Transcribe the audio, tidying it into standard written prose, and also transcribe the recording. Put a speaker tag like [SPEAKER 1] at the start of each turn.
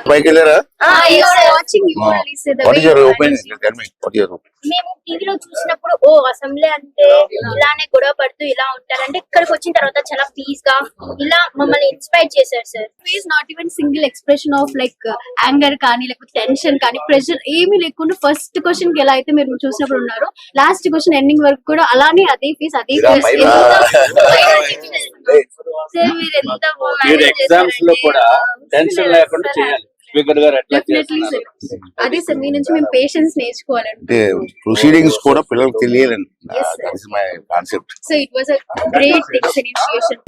[SPEAKER 1] పైకి వెళ్ళారా?
[SPEAKER 2] మేము టీవీలో చూసినప్పుడు అసెంబ్లీ అంటే ఇలానే గొడవ పడుతూ ఇలా ఉంటారంటే ఇక్కడికి వచ్చిన తర్వాత చాలా పీస్ గా ఇలా మమ్మల్ని ఇన్స్పైర్ చేశారు sir.
[SPEAKER 3] Is not even single expression of like anger కానీ లేకపోతే టెన్షన్ కానీ ప్రెషర్ ఏమీ లేకుండా ఫస్ట్ క్వశ్చన్ కి ఎలా అయితే మీరు చూసినప్పుడు ఉన్నారు లాస్ట్ క్వశ్చన్ ఎండింగ్ వరకు కూడా అలానే అదే ఫేస్
[SPEAKER 4] మీరు ఎగ్జామ్స్ లో కూడా టెన్షన్ లేకుండా చేయాలి. స్పీకర్ గారు ఎట్లా చేస్తున్నారు?
[SPEAKER 3] అదే సార్ మీ నుంచి మేము పేషెన్స్ నేర్చుకోవాలంటే
[SPEAKER 1] ప్రొసీడింగ్స్ కూడా పిల్లలకు తెలియాలండి. My concept.
[SPEAKER 3] So it was a great initiation.